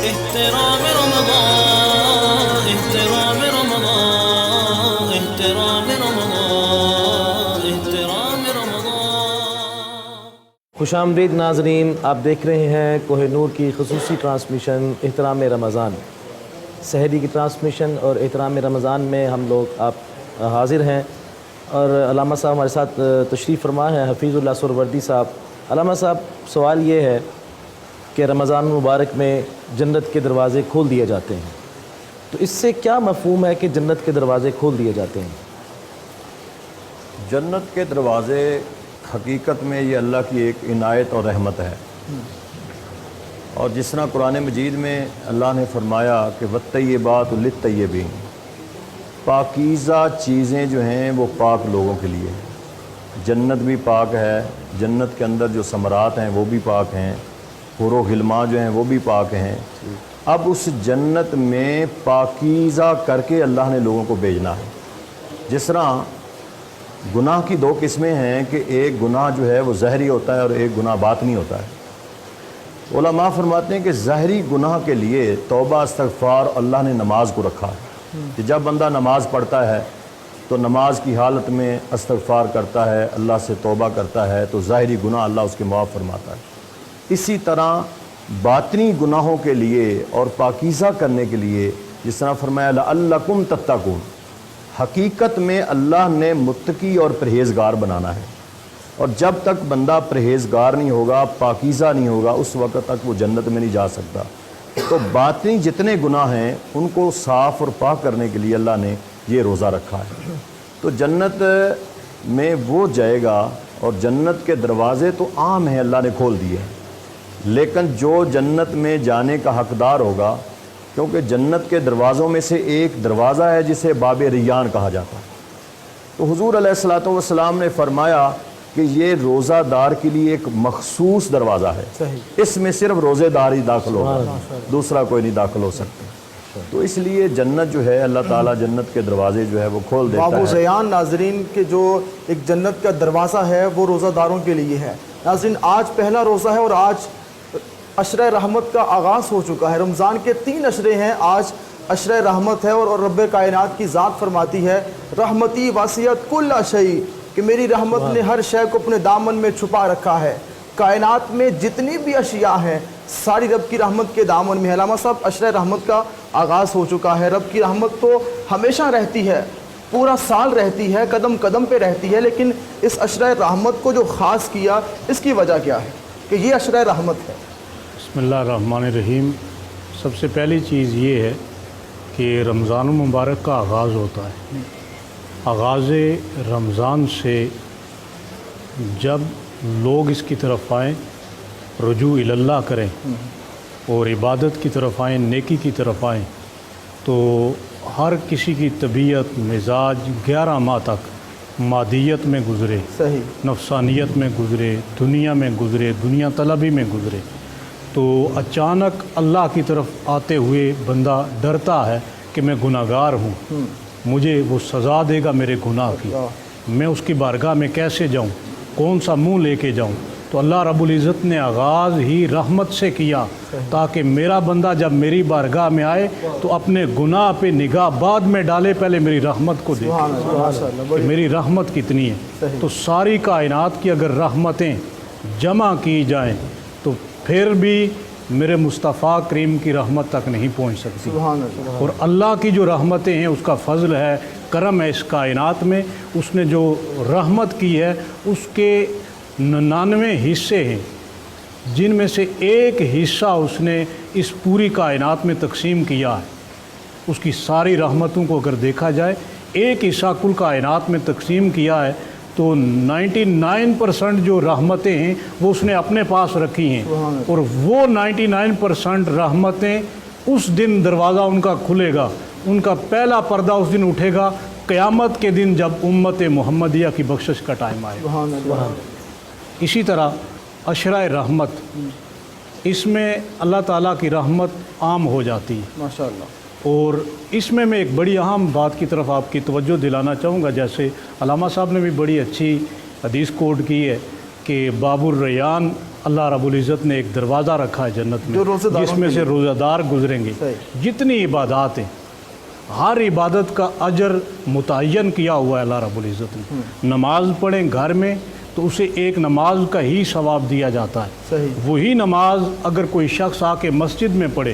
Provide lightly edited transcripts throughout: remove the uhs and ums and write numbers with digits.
احترام رمضان احترام رمضان احترام رمضان احترام رمضان۔ خوش آمدید ناظرین، آپ دیکھ رہے ہیں کوہ نور کی خصوصی ٹرانسمیشن احترام رمضان۔ سحری کی ٹرانسمیشن اور احترام رمضان میں ہم لوگ آپ حاضر ہیں، اور علامہ صاحب ہمارے ساتھ تشریف فرما ہیں، حفیظ اللہ سہروردی صاحب۔ علامہ صاحب، سوال یہ ہے کہ رمضان المبارک میں جنت کے دروازے کھول دیے جاتے ہیں، تو اس سے کیا مفہوم ہے کہ جنت کے دروازے کھول دیے جاتے ہیں؟ جنت کے دروازے حقیقت میں یہ اللہ کی ایک عنایت اور رحمت ہے، اور جس طرح قرآن مجید میں اللہ نے فرمایا کہ وَالطَّیِّبَاتُ لِلطَّیِّبِینَ، پاکیزہ چیزیں جو ہیں وہ پاک لوگوں کے لیے۔ جنت بھی پاک ہے، جنت کے اندر جو ثمرات ہیں وہ بھی پاک ہیں، حور و غلمان جو ہیں وہ بھی پاک ہیں۔ اب اس جنت میں پاکیزہ کر کے اللہ نے لوگوں کو بھیجنا ہے۔ جس طرح گناہ کی دو قسمیں ہیں کہ ایک گناہ جو ہے وہ ظاہری ہوتا ہے اور ایک گناہ باطنی ہوتا ہے۔ علماء فرماتے ہیں کہ ظاہری گناہ کے لیے توبہ استغفار اللہ نے نماز کو رکھا ہے، کہ جب بندہ نماز پڑھتا ہے تو نماز کی حالت میں استغفار کرتا ہے، اللہ سے توبہ کرتا ہے، تو ظاہری گناہ اللہ اس کے معاف فرماتا ہے۔ اسی طرح باطنی گناہوں کے لیے اور پاکیزہ کرنے کے لیے جس طرح فرمایا لعلکم تتقون، حقیقت میں اللہ نے متقی اور پرہیزگار بنانا ہے، اور جب تک بندہ پرہیزگار نہیں ہوگا، پاکیزہ نہیں ہوگا، اس وقت تک وہ جنت میں نہیں جا سکتا۔ تو باطنی جتنے گناہ ہیں ان کو صاف اور پاک کرنے کے لیے اللہ نے یہ روزہ رکھا ہے۔ تو جنت میں وہ جائے گا، اور جنت کے دروازے تو عام ہیں، اللہ نے کھول دیے ہیں، لیکن جو جنت میں جانے کا حقدار ہوگا، کیونکہ جنت کے دروازوں میں سے ایک دروازہ ہے جسے باب ریان کہا جاتا ہے، تو حضور علیہ الصلوۃ والسلام نے فرمایا کہ یہ روزہ دار کے لیے ایک مخصوص دروازہ ہے، اس میں صرف روزے دار ہی داخل ہوگا، دوسرا کوئی نہیں داخل ہو سکتا۔ تو اس لیے جنت جو ہے اللہ تعالیٰ جنت کے دروازے جو ہے وہ کھول دیتا ہے۔ باب ریان ناظرین کے جو ایک جنت کا دروازہ ہے وہ روزہ داروں کے لیے ہے۔ ناظرین، آج پہلا روزہ ہے اور آج عشرہ رحمت کا آغاز ہو چکا ہے۔ رمضان کے 3 عشرے ہیں، آج عشرہ رحمت ہے، اور رب کائنات کی ذات فرماتی ہے رحمتی واسعت کل شیء، کہ میری رحمت نے ہر شے کو اپنے دامن میں چھپا رکھا ہے۔ کائنات میں جتنی بھی اشیاء ہیں ساری رب کی رحمت کے دامن میں ہے۔ علامہ صاحب، عشرہ رحمت کا آغاز ہو چکا ہے۔ رب کی رحمت تو ہمیشہ رہتی ہے، پورا سال رہتی ہے، قدم قدم پہ رہتی ہے، لیکن اس عشرہ رحمت کو جو خاص کیا، اس کی وجہ کیا ہے کہ یہ عشرہ رحمت ہے؟ بسم اللہ الرحمن الرحیم۔ سب سے پہلی چیز یہ ہے کہ رمضان المبارک کا آغاز ہوتا ہے۔ آغاز رمضان سے جب لوگ اس کی طرف آئیں، رجوع اللہ کریں اور عبادت کی طرف آئیں، نیکی کی طرف آئیں، تو ہر کسی کی طبیعت مزاج 11 ماہ تک مادیت میں گزرے، نفسانیت میں گزرے، دنیا میں گزرے، دنیا طلبی میں گزرے، تو اچانک اللہ کی طرف آتے ہوئے بندہ ڈرتا ہے کہ میں گناہ گار ہوں، مجھے وہ سزا دے گا میرے گناہ کی، میں اس کی بارگاہ میں کیسے جاؤں، کون سا منہ لے کے جاؤں؟ تو اللہ رب العزت نے آغاز ہی رحمت سے کیا، تاکہ میرا بندہ جب میری بارگاہ میں آئے تو اپنے گناہ پہ نگاہ بعد میں ڈالے، پہلے میری رحمت کو دیکھے کہ میری رحمت کتنی ہے۔ تو ساری کائنات کی اگر رحمتیں جمع کی جائیں تو پھر بھی میرے مصطفیٰ کریم کی رحمت تک نہیں پہنچ سکتی۔ اور اللہ کی جو رحمتیں ہیں، اس کا فضل ہے، کرم ہے اس کائنات میں، اس نے جو رحمت کی ہے اس کے 99 حصے ہیں، جن میں سے ایک حصہ اس نے اس پوری کائنات میں تقسیم کیا ہے۔ اس کی ساری رحمتوں کو اگر دیکھا جائے، ایک حصہ کل کائنات میں تقسیم کیا ہے، تو 99% جو رحمتیں ہیں وہ اس نے اپنے پاس رکھی ہیں، اور وہ 99% رحمتیں اس دن دروازہ ان کا کھلے گا، ان کا پہلا پردہ اس دن اٹھے گا قیامت کے دن، جب امت محمدیہ کی بخشش کا ٹائم آئے گا۔ اسی طرح عشرہ رحمت، اس میں اللہ تعالیٰ کی رحمت عام ہو جاتی ہے ماشاءاللہ، اور اس میں ایک بڑی اہم بات کی طرف آپ کی توجہ دلانا چاہوں گا، جیسے علامہ صاحب نے بھی بڑی اچھی حدیث کوٹ کی ہے کہ باب الریان اللہ رب العزت نے ایک دروازہ رکھا ہے جنت میں جو روزہ داروں جس میں کے سے لیے۔ روزہ دار گزریں گے. صحیح۔ جتنی عبادات ہیں ہر عبادت کا اجر متعین کیا ہوا ہے اللہ رب العزت نے. نماز پڑھیں گھر میں تو اسے ایک نماز کا ہی ثواب دیا جاتا ہے. صحیح۔ وہی نماز اگر کوئی شخص آ کے مسجد میں پڑھے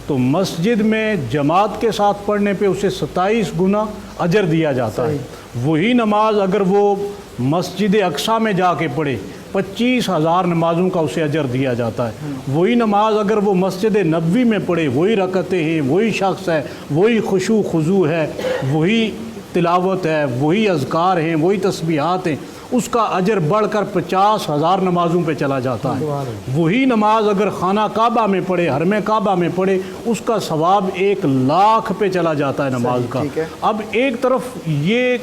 تو مسجد میں جماعت کے ساتھ پڑھنے پہ اسے 27 گنا اجر دیا جاتا ہے. وہی نماز اگر وہ مسجد اقصیٰ میں جا کے پڑھے 25,000 نمازوں کا اسے اجر دیا جاتا ہے. وہی نماز اگر وہ مسجد نبوی میں پڑھے وہی رکعتیں ہیں، وہی شخص ہے، وہی خشوع خضوع ہے، وہی تلاوت ہے، وہی اذکار ہیں، وہی تسبیحات ہیں، اس کا اجر بڑھ کر 50,000 نمازوں پہ چلا جاتا ہے. وہی نماز اگر خانہ کعبہ میں پڑھے، حرم کعبہ میں پڑھے، اس کا ثواب 1,00,000 پہ چلا جاتا ہے نماز کا. ٹھیک ہے۔ اب ایک طرف یہ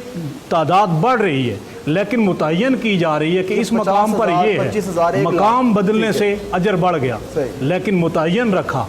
تعداد بڑھ رہی ہے لیکن متعین کی جا رہی ہے کہ اس مقام پر 50,000 یہ ہے، 25,000 1,00,000 مقام بدلنے سے اجر بڑھ گیا صحیح۔ لیکن متعین رکھا.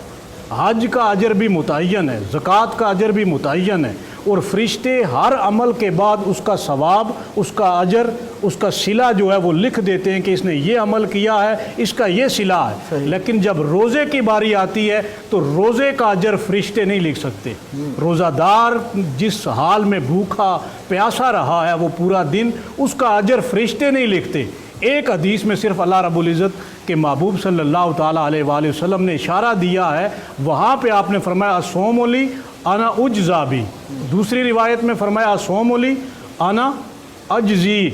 حج کا اجر بھی متعین ہے، زکوٰۃ کا اجر بھی متعین ہے، اور فرشتے ہر عمل کے بعد اس کا ثواب، اس کا اجر، اس کا صلہ جو ہے وہ لکھ دیتے ہیں کہ اس نے یہ عمل کیا ہے، اس کا یہ صلہ ہے. لیکن جب روزے کی باری آتی ہے تو روزے کا اجر فرشتے نہیں لکھ سکتے. روزہ دار جس حال میں بھوکا پیاسا رہا ہے وہ پورا دن، اس کا اجر فرشتے نہیں لکھتے. ایک حدیث میں صرف اللہ رب العزت کے محبوب صلی اللہ تعالیٰ علیہ وآلہ وسلم نے اشارہ دیا ہے، وہاں پہ آپ نے فرمایا الصوم لی انا اجزا بھی. دوسری روایت میں فرمایا الصوم لی انا اجزی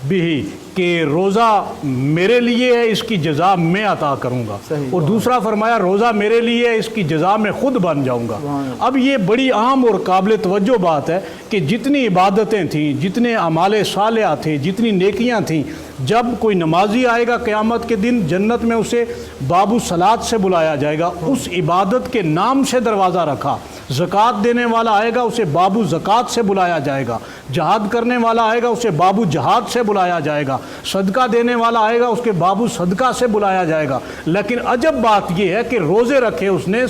بھی، کہ روزہ میرے لیے ہے، اس کی جزا میں عطا کروں گا. اور دوسرا فرمایا روزہ میرے لیے ہے، اس کی جزا میں خود بن جاؤں گا. اب یہ بڑی عام اور قابل توجہ بات ہے کہ جتنی عبادتیں تھیں، جتنے اعمال صالحہ تھے، جتنی نیکیاں تھیں، جب کوئی نمازی آئے گا قیامت کے دن جنت میں اسے باب الصلاۃ سے بلایا جائے گا، اس عبادت کے نام سے دروازہ رکھا. زکوٰۃ دینے والا آئے گا اسے باب الزکوٰۃ سے بلایا جائے گا. جہاد کرنے والا آئے گا اسے باب الجہاد سے بلایا جائے گا. صدقہ دینے والا آئے گا اس کے باب الصدقہ سے بلایا جائے گا. لیکن عجب بات یہ ہے کہ روزے رکھے اس نے،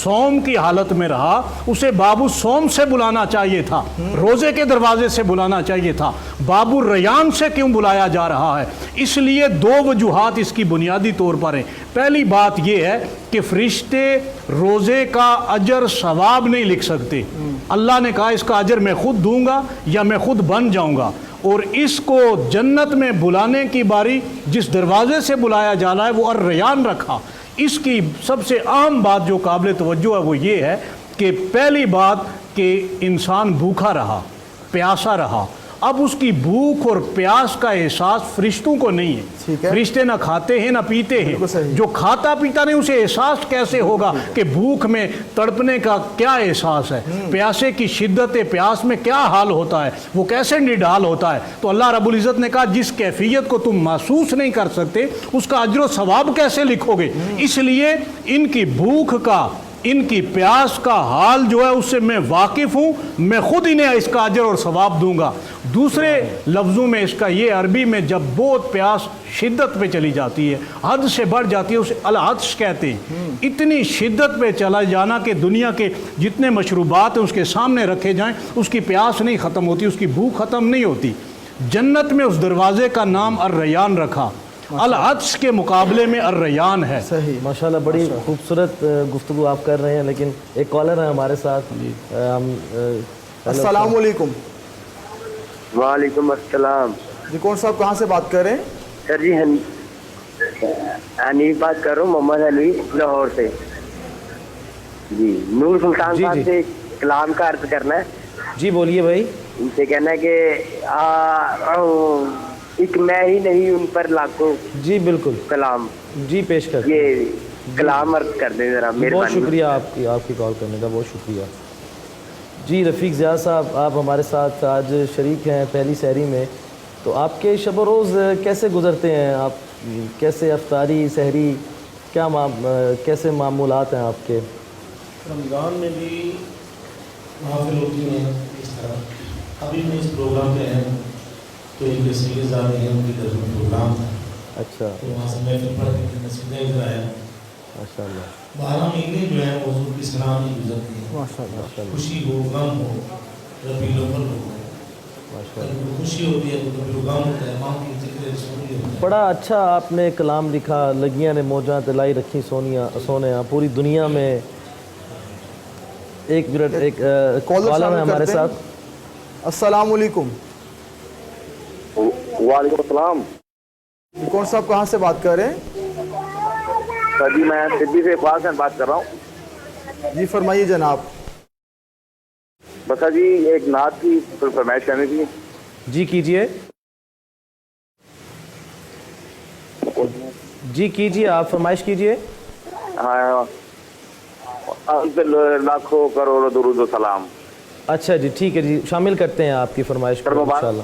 صوم کی حالت میں رہا، اسے باب الصوم سے بلانا چاہیے تھا، روزے کے دروازے سے بلانا چاہیے تھا. باب الریان سے کیوں بلایا جا رہا ہے؟ اس لیے 2 وجوہات اس کی بنیادی طور پر ہیں. پہلی بات یہ ہے کہ فرشتے روزے کا اجر ثواب نہیں لکھ سکتے. اللہ نے کہا اس کا اجر میں خود دوں گا یا میں خود بن جاؤں گا. اور اس کو جنت میں بلانے کی باری جس دروازے سے بلایا جانا ہے وہ الریان رکھا. اس کی سب سے اہم بات جو قابل توجہ ہے وہ یہ ہے کہ پہلی بات کہ انسان بھوکا رہا، پیاسا رہا. اب اس کی بھوک اور پیاس کا احساس فرشتوں کو نہیں ہے. فرشتے نہ کھاتے ہیں نہ پیتے ہیں. جو کھاتا پیتا نہیں اسے احساس کیسے ہوگا کہ بھوک میں تڑپنے کا کیا احساس ہے، پیاسے کی شدت پیاس میں کیا حال ہوتا ہے، وہ کیسے نڈال ہوتا ہے. تو اللہ رب العزت نے کہا جس کیفیت کو تم محسوس نہیں کر سکتے اس کا اجر و ثواب کیسے لکھو گے. اس لیے ان کی بھوک کا، ان کی پیاس کا حال جو ہے اس سے میں واقف ہوں، میں خود انہیں اس کا اجر اور ثواب دوں گا. دوسرے لفظوں میں اس کا یہ عربی میں جب بہت پیاس شدت پہ چلی جاتی ہے، حد سے بڑھ جاتی ہے، اسے العطش کہتے ہیں. اتنی شدت پہ چلا جانا کہ دنیا کے جتنے مشروبات ہیں اس کے سامنے رکھے جائیں اس کی پیاس نہیں ختم ہوتی، اس کی بھوک ختم نہیں ہوتی. جنت میں اس دروازے کا نام الریان رکھا. العطش کے مقابلے میں الریان ہے. صحیح. ماشاءاللہ بڑی خوبصورت گفتگو آپ کر رہے ہیں. لیکن ایک کالر ہے ہمارے ساتھ. ہم السلام علیکم. وعلیکم السلام. جی کون صاحب کہاں سے بات کر رہے ہیں؟ سر جی حنیف بات کر رہا ہوں، محمد علی لاہور سے. جی نور سلطان صاحب سے کلام کا عرض کرنا ہے. جی بولیے بھائی. ان سے کہنا ہے کہ ایک میں ہی نہیں ان پر لاکھوں. جی بالکل کلام جی پیش کر. یہ کلام عرض کر دیں ذرا. بہت شکریہ آپ کی کال کرنے کا، بہت شکریہ. جی رفیق ضیاء صاحب آپ ہمارے ساتھ آج شریک ہیں پہلی سحری میں. تو آپ کے شب و روز کیسے گزرتے ہیں؟ آپ کیسے افطاری سحری کیسے معمولات ہیں آپ کے؟ رمضان میں بھی محافل ہوتی ہیں اس طرح. ابھی میں اس پروگرام پہ ہیں تو ایک سید زادہ ہیں ان کی طرف میں پروگرام تھا. اچھا. تو وہاں سے محفل پڑھ کے نصیحتیں ادھر آیا. ماشاء اللہ. 12 مہینے جو ہیں حضور کی سلام ہی گزرتی ہیں. ماشاء اللہ. خوشی ہو، غم ہو، ربیع الاول ہو، کبھی خوشی ہوتی ہے تو کبھی غم ہوتا ہے، ماں کی ذکر رسول ہوتا ہے. بڑا اچھا آپ نے کلام لکھا، لگیاں نے موجاں تے لائی رکھی سونیاں سونیاں پوری دنیا میں. ایک منٹ، ایک کالر ہے ہمارے ساتھ. السلام علیکم. وعلیکم السلام. کون صاحب کہاں سے بات کر رہے ہیں؟ سر جی میں سدھی سے اقبال خان بات کر رہا ہوں. جی فرمائیے جناب. بس سر جی ایک نعت کی فرمائش کرنی تھی. جی کیجئے، جی کیجئے، آپ فرمائش کیجئے. ہاں، لاکھوں کروڑوں درود و سلام. اچھا جی ٹھیک ہے جی، شامل کرتے ہیں آپ کی فرمائش کو انشاءاللہ.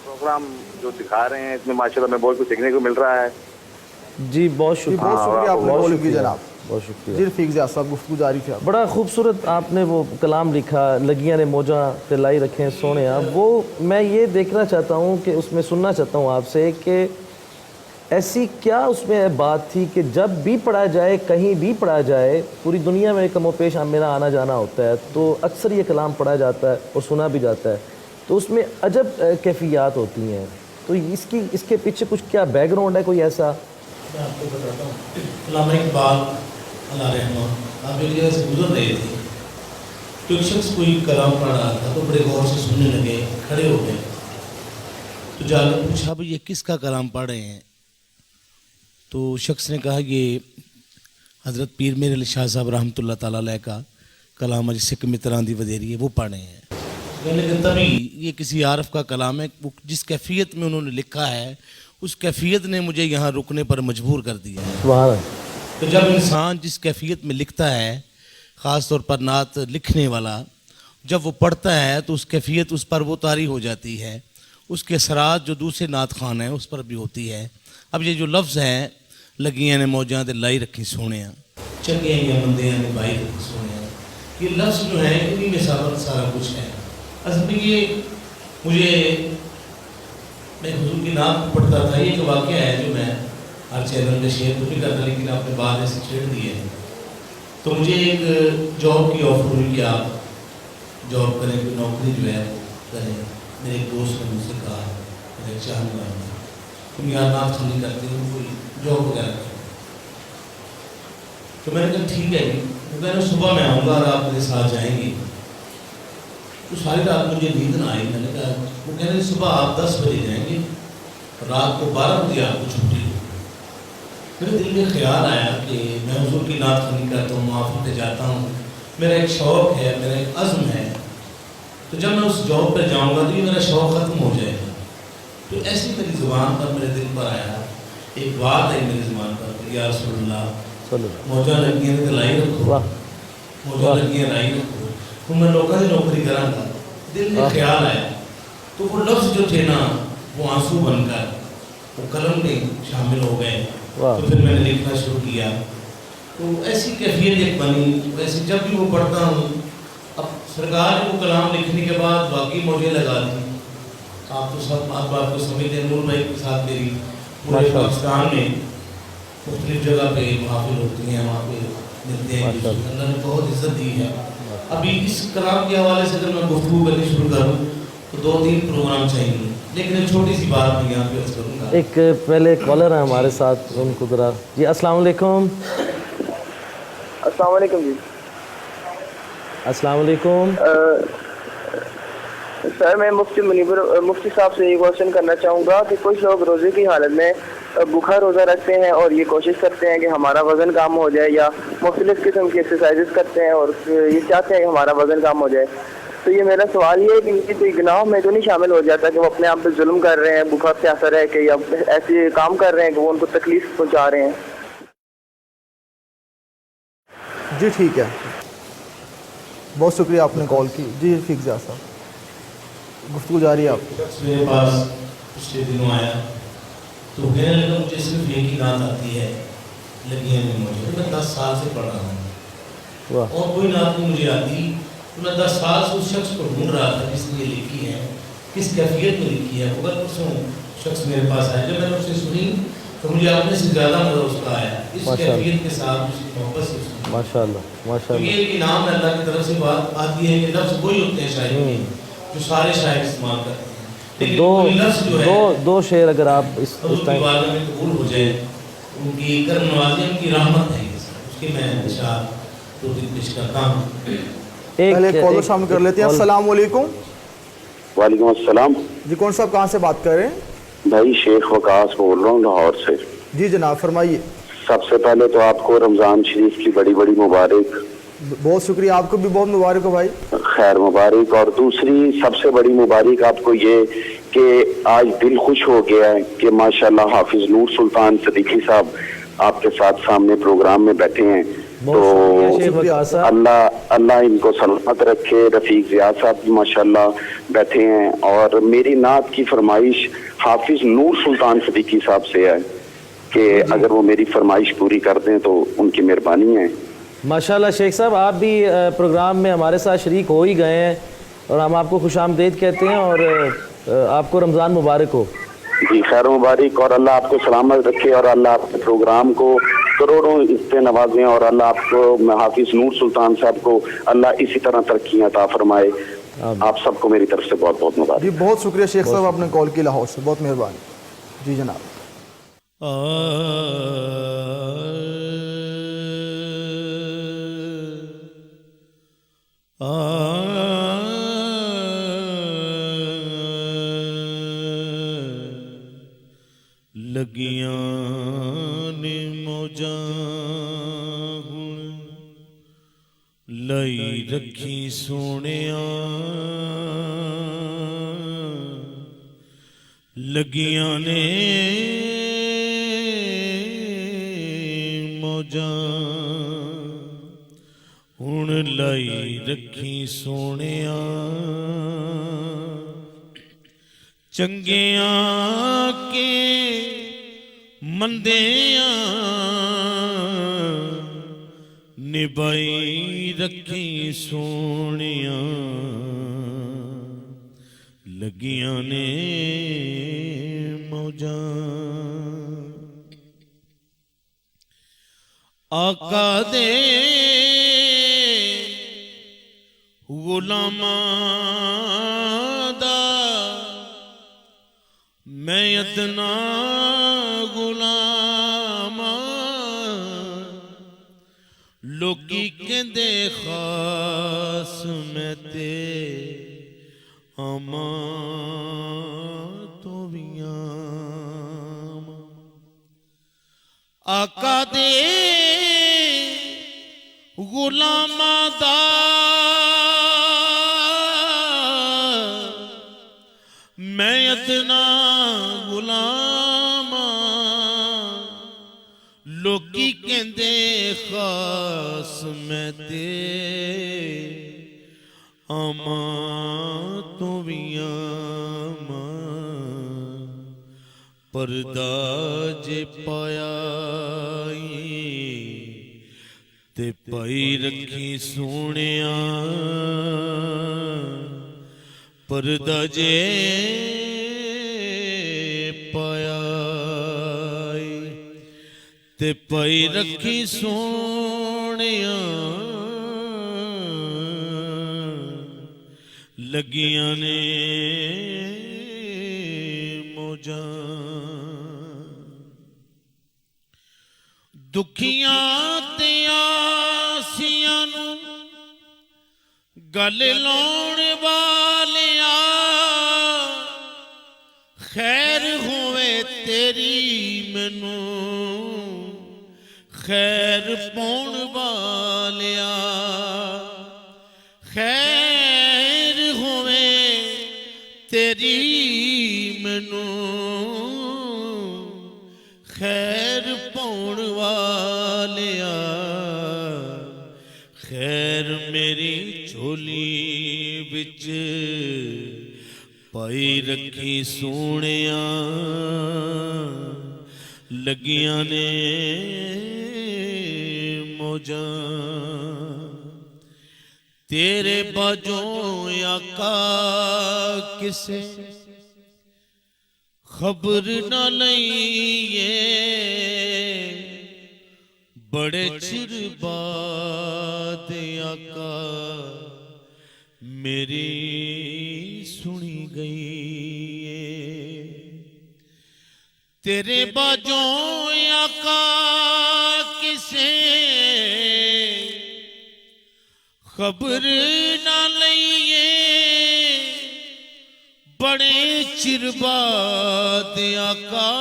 پروگرام جو دکھا رہے ہیں اس میں ماشاءاللہ میں بہت کچھ سیکھنے کو مل رہا ہے. جی بہت شکریہ. بہت شکریہ آپ نے کال کی جناب. بہت شکریہ. جی رفیق زیاد صاحب گفتگو جاری تھی. بڑا خوبصورت آپ نے وہ کلام لکھا، لگیاں نے موجاں تے لائی رکھیں سونیاں. وہ میں یہ دیکھنا چاہتا ہوں کہ اس میں سننا چاہتا ہوں آپ سے کہ ایسی کیا اس میں بات تھی کہ جب بھی پڑھا جائے، کہیں بھی پڑھا جائے، پوری دنیا میں کم و پیش میرا آنا جانا ہوتا ہے تو اکثر یہ کلام پڑھا جاتا ہے اور سنا بھی جاتا ہے، تو اس میں عجب کیفیات ہوتی ہیں. تو اس کے پیچھے کچھ کیا بیک گراؤنڈ ہے کوئی ایسا؟ میں آپ کو بتاتا ہوں. علامہ اقبال اللہ رحمہ آپ ایک جگہ سے گزر رہے تھے تو ایک شخص کوئی کلام پڑھ رہا تھا تو بڑے غور سے سننے لگے، کھڑے ہو گئے تو جا کے پوچھا بھائی یہ کس کا کلام پڑھ رہے ہیں؟ تو شخص نے کہا یہ حضرت پیر میر علی شاہ صاحب رحمۃ اللہ تعالیٰ علیہ کا کلام ہے جسے کہ متران دی ودیری ہے وہ پڑھ رہے ہیں. لیکن تبھی یہ کسی عارف کا کلام ہے، وہ جس کیفیت میں انہوں نے لکھا ہے اس کیفیت نے مجھے یہاں رکنے پر مجبور کر دیا ہے. سبحان اللہ. تو جب انسان جس کیفیت میں لکھتا ہے، خاص طور پر نعت لکھنے والا جب وہ پڑھتا ہے تو اس کیفیت اس پر وہ طاری ہو جاتی ہے، اس کے اثرات جو دوسرے نعت خوان ہیں اس پر بھی ہوتی ہے. اب یہ جو لفظ ہیں لگیاں نے موجاں تے لائی رکھی سونیاں، چنگیاں یا مندیاں نے بائی رکھی سونیاں، یہ لفظ جو ہے انہیں میں سارا کچھ ہے. اصل میں یہ مجھے میں حضور کی نعت پڑھتا تھا. یہ ایک واقعہ ہے جو میں ہر چینل میں شیئر تو نہیں کرتا لیکن آپ نے بعد ایسے چھیڑ دیے ہیں. تو مجھے ایک جاب کی آفر ہوئی کہ آپ جاب کریں، کوئی نوکری جو ہے وہ کریں. میرے ایک دوست نے مجھ سے کہا میں چاہوں گا تم یار نعت خانی کرتے ہو کوئی جاب وغیرہ کرو. تو میں نے کہا ٹھیک ہے. میں نے صبح میں آؤں گا اور آپ میرے ساتھ جائیں گے. تو ساری رات مجھے نیند نہ آئی. میں نے کہا وہ کہہ رہے صبح آپ 10 بجے جائیں گے، رات کو 12 بجے آپ کو چھٹی ہو. میرے دل میں خیال آیا کہ میں حضور کی نعت خوانی کرتا ہوں، محافل پہ جاتا ہوں، میرا ایک شوق ہے، میرا ایک عزم ہے. تو جب میں اس جاب پہ جاؤں گا تو یہ میرا شوق ختم ہو جائے گا. تو ایسی میری زبان پر میرے دل پر آیا، ایک بات آئی میری زبان پر کہ یا رسول اللہ موجاں لگیاں تے لائی رکھو، موجاں لگیاں لائی رکھو تو میں لوگوں کی نوکری کراں گا. دل میں خیال آیا تو وہ لفظ جو تھے نا وہ آنسو بن کر وہ قلم میں شامل ہو گئے. تو پھر میں نے لکھنا شروع کیا. تو ایسی کیفیت ایک بنی. ویسے جب بھی وہ پڑھتا ہوں اب سرکار نے وہ کلام لکھنے کے بعد واقعی موجے لگا دی. آپ تو سب آپ کو سمجھتے ہیں، نور بھائی کے ساتھ میری پورے پاکستان میں مختلف جگہ پہ محافل ہوتی ہیں، وہاں پہ ملتے ہیں. اللہ نے بہت عزت دی ہے. ابھی اس کلام کے حوالے سے اگر میں گفتگو کرنی شروع کروں تو 2-3 پروگرام چاہیے، لیکن ایک چھوٹی سی بات میں یہاں پہ عرض کروں گا. ایک پہلے کالر ہیں ہمارے ساتھ، ان کو ذرا. جی السلام علیکم. السلام علیکم. جی السلام علیکم. سر میں مفتی صاحب سے یہ کوشچن کرنا چاہوں گا کہ کچھ لوگ روزے کی حالت میں بھوکا روزہ رکھتے ہیں اور یہ کوشش کرتے ہیں کہ ہمارا وزن کم ہو جائے، یا مختلف قسم کی ایکسرسائزز کرتے ہیں اور یہ چاہتے ہیں کہ ہمارا وزن کم ہو جائے. تو یہ میرا سوال یہ ہے کہ ان کی کوئی گناہ میں تو نہیں شامل ہو جاتا کہ وہ اپنے آپ پہ ظلم کر رہے ہیں بھوکا پیاسا رہ کے، یا ایسے کام کر رہے ہیں کہ وہ ان کو تکلیف پہنچا رہے ہیں؟ جی ٹھیک ہے، بہت شکریہ آپ نے کال کی. جی رفیق زیاد صاحب گفتگو جاری ہے آپ کی. میرے پاس پچھلے دنوں آیا تو کہنے لگا مجھے صرف ایک ہی نعت آتی ہے لگیاں نے موجاں. میں 10 سال سے پڑھ رہا ہوں اور کوئی نعت نہیں مجھے آتی. تو میں 10 سال سے اس شخص کو ڈھونڈ رہا تھا جس نے یہ لکھی ہے، کس کیفیت میں لکھی ہے. وہ پرسوں شخص میرے پاس آیا، جب میں نے اسے سنی تو مجھے اپنے سے زیادہ مزہ اس کا آیا، اس کیفیت کے ساتھ اس کی محبت سے سنی. ماشاء اللہ ماشاء تو اللہ. یہ انعام اللہ کی طرف سے بات آتی ہے کہ لفظ وہی ہوتے ہیں شاید جو سارے شاعر استعمال کرتے ہیں، لیکن دو کوئی لفظ جو ہے دو شعر اگر آپ اس حضور کی بارگاہ میں قبول ہو جائے، ان کی کرم نوازی، ان کی رحمت ہے یہ سب، اس کی میں اشعار دو تین پیش کرتا ہوں۔ پہلے کالر شامل کر لیتے ہیں۔ السلام علیکم۔ وعلیکم السلام جی کون صاحب کہاں سے بات کر رہے ہیں؟ بھائی، شیخ وقاص بول رہا ہوں لاہور سے۔ جی جناب فرمائیے۔ سب سے پہلے تو آپ کو رمضان شریف کی بڑی بڑی مبارک، بہت شکریہ، آپ کو بھی بہت مبارک ہو بھائی۔ خیر مبارک۔ اور دوسری سب سے بڑی مبارک آپ کو یہ کہ آج دل خوش ہو گیا ہے کہ ماشاءاللہ حافظ نور سلطان صدیقی صاحب آپ کے ساتھ سامنے پروگرام میں بیٹھے ہیں، تو اللہ ان کو سلامت رکھے۔ رفیق زیاد صاحب بھی ماشاءاللہ بیٹھے ہیں، اور میری نعت کی فرمائش حافظ نور سلطان صدیقی صاحب سے ہے کہ اگر وہ میری فرمائش پوری کر دیں تو ان کی مہربانی ہے۔ ماشاءاللہ شیخ صاحب، آپ بھی پروگرام میں ہمارے ساتھ شریک ہو ہی گئے ہیں، اور ہم آپ کو خوش آمدید کہتے ہیں، اور آپ کو رمضان مبارک ہو۔ جی خیر مبارک، اور اللہ آپ کو سلامت رکھے، اور اللہ آپ کے پروگرام کو کروڑوں عزتیں نوازیں، اور اللہ آپ کو حافظ نور سلطان صاحب کو اللہ اسی طرح ترقیاں عطا فرمائے۔ آپ سب کو میری طرف سے بہت بہت مبارک۔ جی بہت شکریہ شیخ صاحب، آپ نے کال کی لاہور سے، بہت مہربانی۔ جی جناب۔ لگیاں نے موجاں ہن لائی رکھی سونیاں، لگیاں نے موجاں ہن لائی رکھی سونیاں، چنگیاں کے مندیاں نبائی رکھی سونیاں، لگیاں نے موجاں۔ آقا دے غلاماں دا میں اتنا غلام، لوکی کہندے خاص میں تے آماں تو بھی آم۔ آقا دے غلاماں دا میں اتنا غلام، لوکی کہندے خاص میں تے آماں تو بھی آماں، پردہ جے پایا تے پائی رکھی سونیاں، پردہ جے پایا تے پائی رکھی سونیاں، لگیاں نے موجاں۔ دکھیاں تے آسیاں نو گل لاؤن والیاں، خیر ہوئے تیری مینوں خیر پاؤن والیاں، خیر ہوئے تیری مینوں خیر پاؤن والیاں، خیر میری جھولی بچ پائی رکھی سونیاں، لگیاں نے موجاں۔ تیرے باجوں آقا کسے خبر نہ لئیے، بڑے چر بعد آقا میری سنی گئی تیرے باجوں آقا کسے خبر نہ لئیے بڑے چر بعد آقا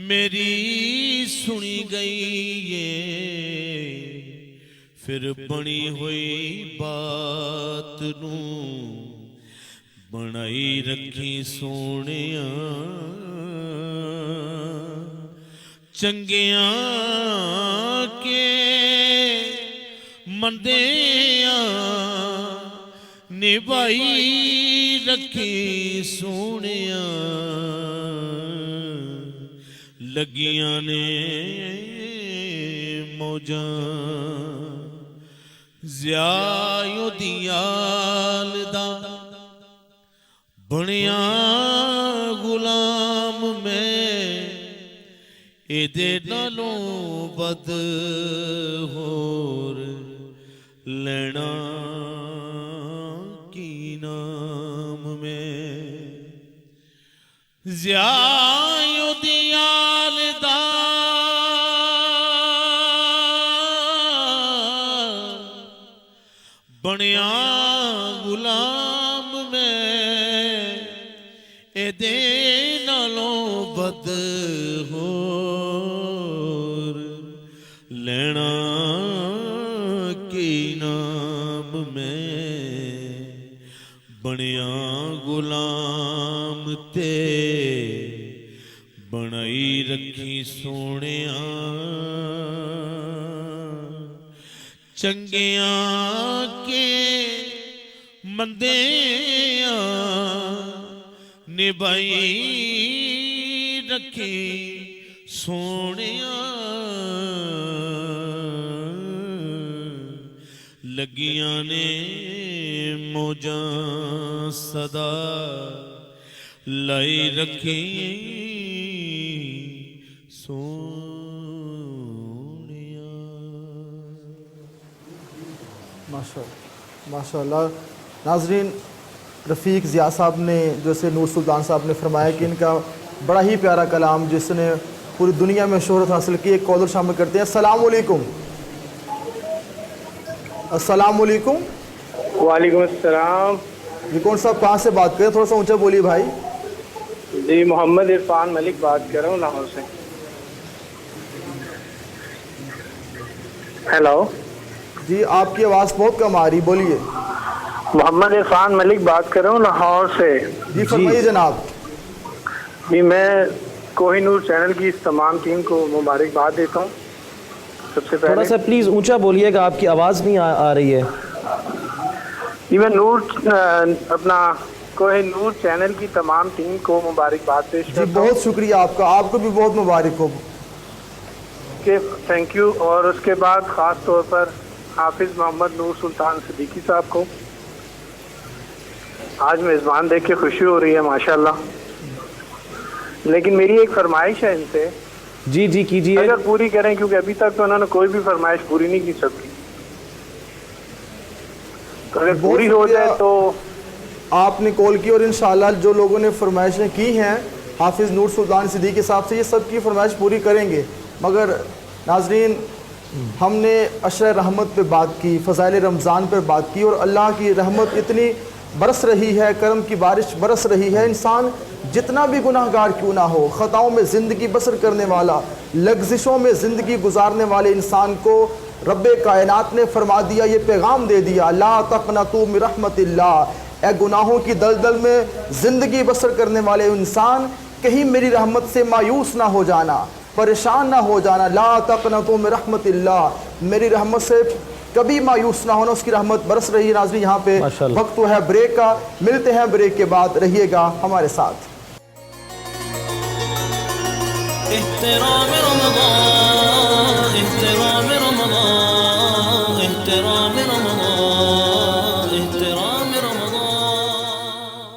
میری سنی گئی پھر بنی ہوئی بات نوں بنائی رکھی سونیاں چنگیاں کے مندیاں نبھائی رکھی سونیاں لگیاں نے موجاں زیایو دیال دا بنیا غلام میں ایدے نالوں بد ہور لینا کی نام میں زیایو دیال دا بنیا غلام میں ایدے نالوں بد ہور لینا کی نام میں بنیا غلام تے بنائی رکھی سونیاں چنگیاں کے مندیاں نبھائی رکھی سونیاں لگیاں نے موجاں صدا لائی رکھی ماشاء اللہ ناظرین، رفیق ضیاء صاحب نے جیسے نور سلطان صاحب نے فرمایا کہ ان کا بڑا ہی پیارا کلام جس نے پوری دنیا میں شہرت حاصل کی. ایک کالر شامل کرتے ہیں. السلام علیکم. السلام علیکم. وعلیکم السلام. جی کون صاحب کہاں سے بات کریں؟ تھوڑا سا اونچا بولیے بھائی. جی محمد عرفان ملک بات کر رہا ہوں لاہور سے. ہیلو جی آپ کی آواز بہت کم آ رہی، بولیے. محمد عرفان ملک بات کر رہا ہوں لاہور سے. جی فرمائیے جناب. جی میں کوہی نور چینل کی اس تمام ٹیم کو مبارکباد دیتا ہوں. سب سے پہلے تھوڑا سا پلیز اونچا بولیے گا، آپ کی آواز نہیں آ رہی ہے. جی میں اپنا کوہی نور چینل کی تمام ٹیم کو مبارکباد پیش کرتا ہوں. جی بہت شکریہ آپ کا، آپ کو بھی بہت مبارک ہو. Thank you. اور اس کے بعد خاص طور پر حافظ محمد نور سلطان صدیقی صاحب کو آج میزبان دیکھ کے خوشی ہو رہی ہے ماشاءاللہ. لیکن میری ایک فرمائش ہے ان سے. جی جی کیجیے. اگر پوری کریں، کیونکہ ابھی تک تو انہوں نے کوئی بھی فرمائش پوری نہیں کی سب کی. تو اگر پوری ہو جائے تو. آپ نے کال کی اور انشاءاللہ جو لوگوں نے فرمائشیں کی ہیں حافظ نور سلطان صدیقی صاحب سے، یہ سب کی فرمائش پوری کریں گے. مگر ناظرین ہم نے عشرہ رحمت پہ بات کی، فضائل رمضان پہ بات کی، اور اللہ کی رحمت اتنی برس رہی ہے، کرم کی بارش برس رہی ہے. انسان جتنا بھی گناہ گار کیوں نہ ہو، خطاؤں میں زندگی بسر کرنے والا، لغزشوں میں زندگی گزارنے والے انسان کو رب کائنات نے فرما دیا، یہ پیغام دے دیا، لا تقنطوا من رحمت اللہ. اے گناہوں کی دلدل میں زندگی بسر کرنے والے انسان، کہیں میری رحمت سے مایوس نہ ہو جانا، پریشان نہ ہو جانا. لا تقنطوا من رحمت اللہ، میری رحمت سے کبھی مایوس نہ ہونا، اس کی رحمت برس رہی ہے. ناظرین یہاں پہ وقت تو ہے بریک کا، ملتے ہیں بریک کے بعد، رہیے گا ہمارے ساتھ. احترام رمضان، احترام رمضان، احترام